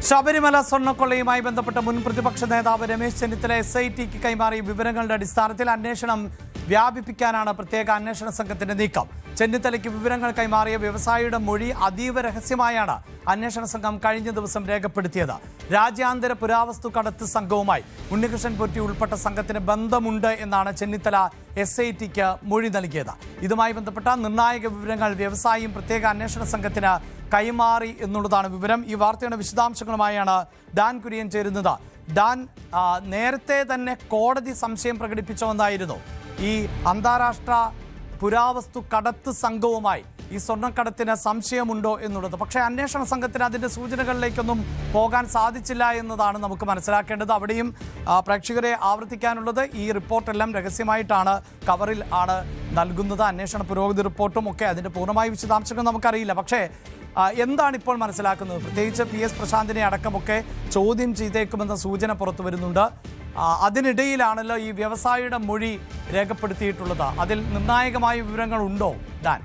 ശബരിമല സ്വർണ്ണക്കൊള്ളയുമായി ബന്ധപ്പെട്ട മുൻ പ്രതിപക്ഷ നേതാവ് രമേശ് ചെന്നിത്തല SITക്ക് കൈമാറിയ വിവരങ്ങളുടെ അടിസ്ഥാനത്തിൽ അന്വേഷണം വ്യാപിപ്പിക്കാനാണ് പ്രത്യേക അന്വേഷണ സംഘത്തിന്റെ നീക്കം. ചെന്നിത്തലയ്ക്ക് വിവരങ്ങൾ കൈമാറിയ വ്യവസായിയുടെ മൊഴി അതീവ രഹസ്യമായാണ് അന്വേഷണ സംഘം കഴിഞ്ഞ ദിവസം രേഖപ്പെടുത്തിയത്. രാജ്യാന്തര പുരാവസ്തു കടത്ത് സംഘവുമായി ഉണ്ണികൃഷ്ണൻ പൊറ്റി ഉൾപ്പെട്ട സംഘത്തിന് ബന്ധമുണ്ട് എന്നാണ് ചെന്നിത്തല SITക്ക് മൊഴി നൽകിയത്. ഇതുമായി ബന്ധപ്പെട്ട നിർണായക വിവരങ്ങൾ വ്യവസായിയും പ്രത്യേക അന്വേഷണ സംഘത്തിന് കൈമാറി എന്നുള്ളതാണ് വിവരം. ഈ വാർത്തയുടെ വിശദാംശങ്ങളുമായാണ് ഡാൻ കുര്യൻ ചേരുന്നത്. ഡാൻ, നേരത്തെ തന്നെ കോടതി സംശയം പ്രകടിപ്പിച്ചുവെന്നായിരുന്നു ഈ അന്താരാഷ്ട്ര പുരാവസ്തു കടത്ത് സംഘവുമായി ഈ സ്വർണ്ണക്കടത്തിന് സംശയമുണ്ടോ എന്നുള്ളത്. പക്ഷേ അന്വേഷണ സംഘത്തിന് അതിൻ്റെ സൂചനകളിലേക്കൊന്നും പോകാൻ സാധിച്ചില്ല എന്നതാണ് നമുക്ക് മനസ്സിലാക്കേണ്ടത്. അവിടെയും പ്രേക്ഷകരെ ആവർത്തിക്കാനുള്ളത്, ഈ റിപ്പോർട്ടെല്ലാം രഹസ്യമായിട്ടാണ്, കവറിൽ ആണ് നൽകുന്നത്. അന്വേഷണ പുരോഗതി റിപ്പോർട്ടും ഒക്കെ അതിൻ്റെ പൂർണ്ണമായ വിശദാംശങ്ങൾ നമുക്കറിയില്ല. പക്ഷേ എന്താണ് ഇപ്പോൾ മനസ്സിലാക്കുന്നത്? പ്രത്യേകിച്ച് PS പ്രശാന്തിനെ അടക്കമൊക്കെ ചോദ്യം ചെയ്തേക്കുമെന്ന സൂചന പുറത്തു വരുന്നുണ്ട്. അതിനിടയിലാണല്ലോ ഈ വ്യവസായിയുടെ മൊഴി രേഖപ്പെടുത്തിയിട്ടുള്ളത്. അതിൽ നിർണായകമായ വിവരങ്ങൾ ഉണ്ടോ ഡാൻ?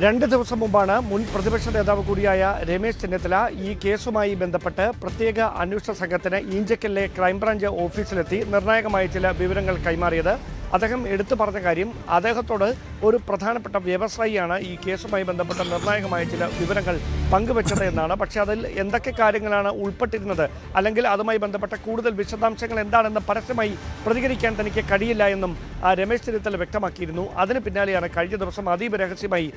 2 ദിവസം മുമ്പാണ് മുൻ പ്രതിപക്ഷ നേതാവ് കൂടിയായ രമേശ് ചെന്നിത്തല ഈ കേസുമായി ബന്ധപ്പെട്ട് പ്രത്യേക അന്വേഷണ സംഘത്തിന് ഈഞ്ചക്കലിലെ ക്രൈംബ്രാഞ്ച് ഓഫീസിലെത്തി നിർണായകമായ ചില വിവരങ്ങൾ കൈമാറിയത്. അദ്ദേഹം എടുത്തു പറഞ്ഞ കാര്യം, അദ്ദേഹത്തോട് ഒരു പ്രധാനപ്പെട്ട വ്യവസായിയാണ് ഈ കേസുമായി ബന്ധപ്പെട്ട നിർണായകമായ ചില വിവരങ്ങൾ പങ്കുവച്ചത് എന്നാണ്. പക്ഷേ അതിൽ എന്തൊക്കെ കാര്യങ്ങളാണ് ഉൾപ്പെട്ടിരുന്നത്, അല്ലെങ്കിൽ അതുമായി ബന്ധപ്പെട്ട കൂടുതൽ വിശദാംശങ്ങൾ എന്താണെന്ന് പരസ്യമായി പ്രതികരിക്കാൻ തനിക്ക് കഴിയില്ല എന്നും രമേശ് ചെന്നിത്തല വ്യക്തമാക്കിയിരുന്നു. അതിന് പിന്നാലെയാണ് കഴിഞ്ഞ ദിവസം അതീവ രഹസ്യമായി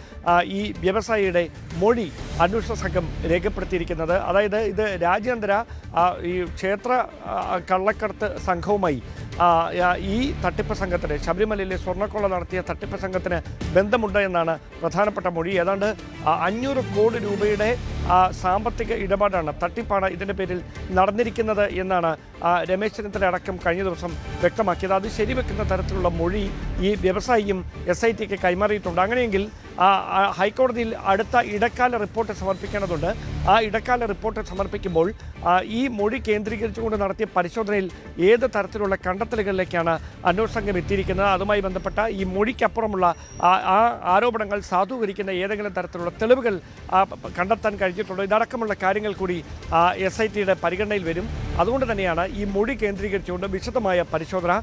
ഈ വ്യവസായിയുടെ മൊഴി അന്വേഷണ സംഘം രേഖപ്പെടുത്തിയിരിക്കുന്നത്. അതായത് ഇത് രാജ്യാന്തര ഈ ക്ഷേത്ര കള്ളക്കടത്ത് സംഘവുമായി ഈ തട്ടിപ്പ് സംഘത്തിന്, ശബരിമലയിലെ സ്വർണ്ണക്കൊള്ള നടത്തിയ തട്ടിപ്പ് സംഘത്തിന് ബന്ധമുണ്ട് എന്നാണ് പ്രധാനപ്പെട്ട മൊഴി. ഏതാണ്ട് 500 കോടി രൂപയുടെ സാമ്പത്തിക ഇടപാടാണ്, തട്ടിപ്പാണ് ഇതിൻ്റെ പേരിൽ നടന്നിരിക്കുന്നത് എന്നാണ് രമേശ് ചെന്നിത്തല അടക്കം കഴിഞ്ഞ ദിവസം വ്യക്തമാക്കിയത്. അത് ശരിവെക്കുന്ന തരത്തിലുള്ള മൊഴി ഈ വ്യവസായിയും SITക്ക് കൈമാറിയിട്ടുണ്ട്. അങ്ങനെയെങ്കിൽ ഹൈക്കോടതിയിൽ അടുത്ത ഇടക്കാല റിപ്പോർട്ട് സമർപ്പിക്കേണ്ടതുണ്ട്. ആ ഇടക്കാല റിപ്പോർട്ട് സമർപ്പിക്കുമ്പോൾ ഈ മൊഴി കേന്ദ്രീകരിച്ചുകൊണ്ട് നടത്തിയ പരിശോധനയിൽ ഏത് തരത്തിലുള്ള കണ്ടെത്തലുകളിലേക്കാണ് അന്വേഷണ സംഘം എത്തിയിരിക്കുന്നത്, അതുമായി ബന്ധപ്പെട്ട ഈ മൊഴിക്കപ്പുറമുള്ള ആ ആരോപണങ്ങൾ സാധൂകരിക്കുന്ന ഏതെങ്കിലും തരത്തിലുള്ള തെളിവുകൾ കണ്ടെത്താൻ കഴിഞ്ഞിട്ടുണ്ടോ, ഇതടക്കമുള്ള കാര്യങ്ങൾ കൂടി SITയുടെ പരിഗണനയിൽ വരും. അതുകൊണ്ട് തന്നെയാണ് ഈ മൊഴി കേന്ദ്രീകരിച്ചുകൊണ്ട് വിശദമായ പരിശോധന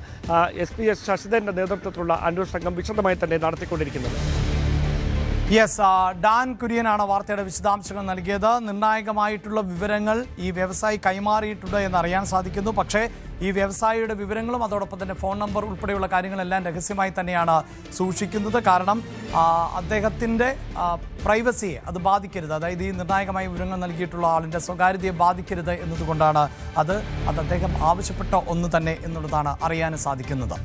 SPS ശശിധരൻ്റെ നേതൃത്വത്തിലുള്ള അന്വേഷണ സംഘം വിശദമായി തന്നെ നടത്തിക്കൊണ്ടിരിക്കുന്നത്. ഡാൻ കുര്യനാണ് വാർത്തയുടെ വിശദാംശങ്ങൾ നൽകിയത്. നിർണായകമായിട്ടുള്ള വിവരങ്ങൾ ഈ വ്യവസായി കൈമാറിയിട്ടുണ്ട് എന്നറിയാൻ സാധിക്കുന്നു. പക്ഷേ ഈ വ്യവസായിയുടെ വിവരങ്ങളും അതോടൊപ്പം തന്നെ ഫോൺ നമ്പർ ഉൾപ്പെടെയുള്ള കാര്യങ്ങളെല്ലാം രഹസ്യമായി തന്നെയാണ് സൂക്ഷിക്കുന്നത്. കാരണം അദ്ദേഹത്തിൻ്റെ പ്രൈവസിയെ അത് ബാധിക്കരുത്, അതായത് ഈ നിർണായകമായ വിവരങ്ങൾ നൽകിയിട്ടുള്ള ആളിൻ്റെ സ്വകാര്യതയെ ബാധിക്കരുത് എന്നതുകൊണ്ടാണ് അത് അദ്ദേഹം ആവശ്യപ്പെട്ട ഒന്ന് തന്നെ എന്നുള്ളതാണ് അറിയാൻ സാധിക്കുന്നത്.